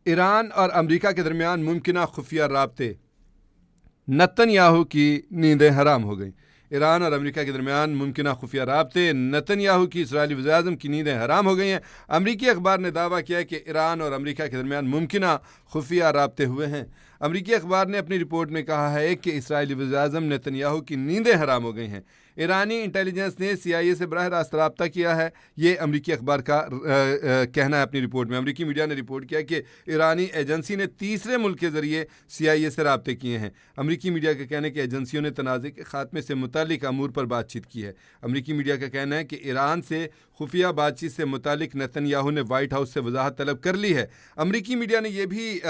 Iran और America के दरमियान मुमकिन खुफिया राब्ते, नेतन्याहू की नींदें हराम हो गईं। ईरान और अमेरिका के दरमियान मुमकिन खुफिया राब्ते, नेतन्याहू की इस्राएली वज़ीर-ए-आज़म की नींदें हराम हो गई हैं। अमरीकी अखबार ने दावा किया है कि ईरान और अमेरिका के दरमियान मुमकिन खुफिया राब्ते हुए हैं। अमरीकी अखबार ने अपनी रिपोर्ट में कहा है कि इस्राएली वज़ीर-ए-आज़म नेतन्याहू की नींदें हराम हो गई हैं। ईरानी इंटेलिजेंस ने CIA से बराह रास्त रब्ता किया है, ये अमरीकी अखबार का कहना है अपनी रिपोर्ट में। अमरीकी मीडिया ने रिपोर्ट किया कि ईरानी एजेंसी ने तीसरे मुल्क के ज़रिए CIA से रब्ते किए हैं। अमरीकी मीडिया का कहना है कि एजेंसियों ने तनाज़े के खात्मे से मुतालिक अमूर पर बातचीत की है। अमरीकी मीडिया का कहना है कि ईरान से खुफिया बातचीत से मुतालिक नेतन्याहू ने वाइट हाउस से वजाहत तलब कर ली है। अमरीकी मीडिया ने यह भी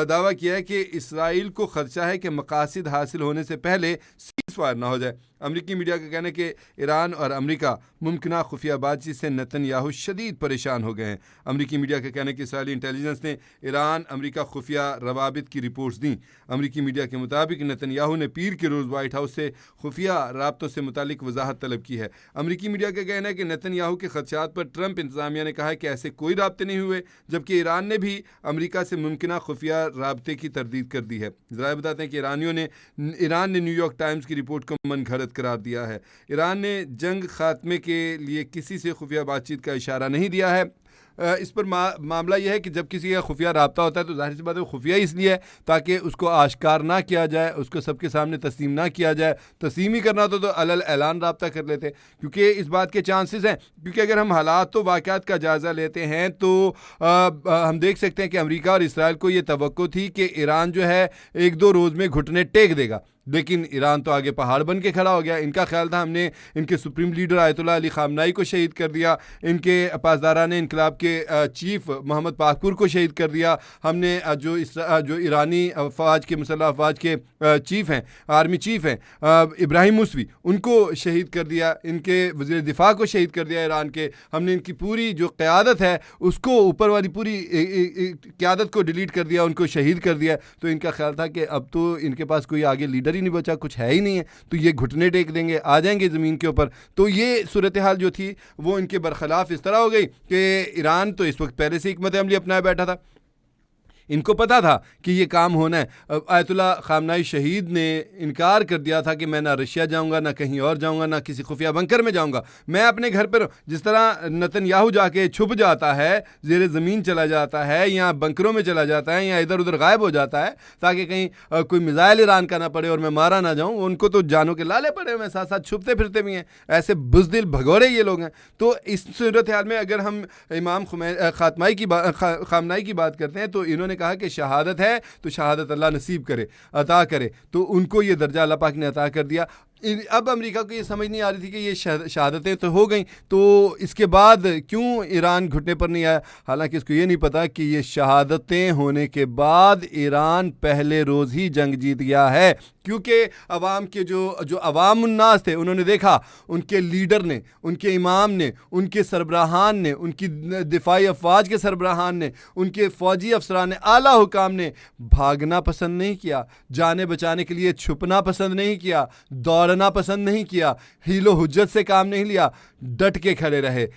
दावा किया है कि इसराइल को खदशा है कि मकासद हासिल होने से पहले सीज़ फायर ना हो जाए। अमरीकी मीडिया का कहना है कि ईरान और अमेरिका मुमकिन खुफिया बातचीत से नेतन्याहू शदीद परेशान हो गए हैं। अमरीकी मीडिया का कहना है कि इसराइली इंटेलिजेंस ने ईरान अमेरिका खुफिया रवाबित की रिपोर्ट्स दी। अमरीकी मीडिया के मुताबिक नेतन्याहू ने पीर के रोज़ वाइट हाउस से खुफिया राब्तों से मुतालिक वजाहत तलब की है। अमरीकी मीडिया का कहना है कि नेतन्याहू के खदशात पर ट्रंप इंतजामिया ने कहा है कि ऐसे कोई राब्ते नहीं हुए, जबकि ईरान ने भी अमेरिका से मुमकिन खुफिया राब्ते की तरदीद कर दी है। ज़रा बताते हैं कि ईरान ने न्यूयॉर्क टाइम्स की रिपोर्ट को मनगढ़ंत करार दिया है। ईरान ने जंग खात्मे के लिए किसी से खुफिया बातचीत का इशारा नहीं दिया है। इस पर मामला यह है कि जब किसी का खुफिया रब्ता होता है तो जाहिर सी बात है वो खुफिया इसलिए है ताकि उसको आश्कार ना किया जाए, उसको सबके सामने तस्लीम ना किया जाए। तस्लीम ही करना तो अलल ऐलान रब्ता कर लेते, क्योंकि इस बात के चांसेस हैं। क्योंकि अगर हम हालात तो वाक़यात का जायज़ा लेते हैं तो हम देख सकते हैं कि अमेरिका और इसराइल को ये तवक्को थी कि ईरान जो है 1-2 रोज़ में घुटने टेक देगा, लेकिन ईरान तो आगे पहाड़ बन के खड़ा हो गया। इनका ख्याल था हमने इनके सुप्रीम लीडर आयतुल्लाह अली ख़ामनाई को शहीद कर दिया, इनके पासदारान इनकलाब के चीफ मोहम्मद पाकपुर को शहीद कर दिया, हमने जो ईरानी फ़ौज के मुसल्लह अफ़वाज के चीफ हैं, आर्मी चीफ हैं इब्राहिम मुसवी, उनको शहीद कर दिया, इनके वज़ीर दिफा को शहीद कर दिया ईरान के। हमने इनकी पूरी जो क़यादत है उसको, ऊपर वाली पूरी क़यादत को डिलीट कर दिया, उनको शहीद कर दिया। तो इनका ख्याल था कि अब तो इनके पास कोई आगे लीडर ही नहीं बचा, कुछ है ही नहीं है, तो ये घुटने टेक देंगे, आ जाएंगे ज़मीन के ऊपर। तो ये सूरत हाल जो थी वो इनके बरखिलाफ़ इस तरह हो गई कि ईरान तो इस वक्त पहले से हिकमत अमली अपनाए बैठा था, इनको पता था कि ये काम होना है। आयतुल्लाह ख़ामनाई शहीद ने इनकार कर दिया था कि मैं ना रशिया जाऊंगा, ना कहीं और जाऊंगा, ना किसी खुफिया बंकर में जाऊंगा, मैं अपने घर पर, जिस तरह नेतन्याहू जाके छुप जाता है, ज़ेरे ज़मीन चला जाता है या बंकरों में चला जाता है या इधर उधर गायब हो जाता है ताकि कहीं कोई मिज़ाइल ईरान का ना पड़े और मैं मारा ना जाऊँ। उनको तो जानों के लाले पड़े हुए हैं, साथ साथ छुपते फिरते भी हैं, ऐसे बुज़दिल भगोड़े ये लोग हैं। तो इस सूरत हाल में अगर हम इमाम ख़ामनाई की बात करते हैं तो इन्होंने कहा कि शहादत है तो शहादत अल्लाह नसीब करे, अता करे, तो उनको ये दर्जा अल्लाह पाक ने अता कर दिया। अब अमेरिका को ये समझ नहीं आ रही थी कि ये शहादतें तो हो गई, तो इसके बाद क्यों ईरान घुटने पर नहीं आया। हालांकि इसको ये नहीं पता कि ये शहादतें होने के बाद ईरान पहले रोज़ ही जंग जीत गया है, क्योंकि अवाम के जो अवाम उन्नास थे उन्होंने देखा उनके लीडर ने, उनके इमाम ने, उनके सरबराहान ने, उनकी दिफाई अफवाज के सरबराहान ने, उनके फ़ौजी अफसरान ने, आला हुकाम ने भागना पसंद नहीं किया, जाने बचाने के लिए छुपना पसंद नहीं किया, दौड़ना पसंद नहीं किया, हीलो हुज्जत से काम नहीं लिया, डट के खड़े रहे।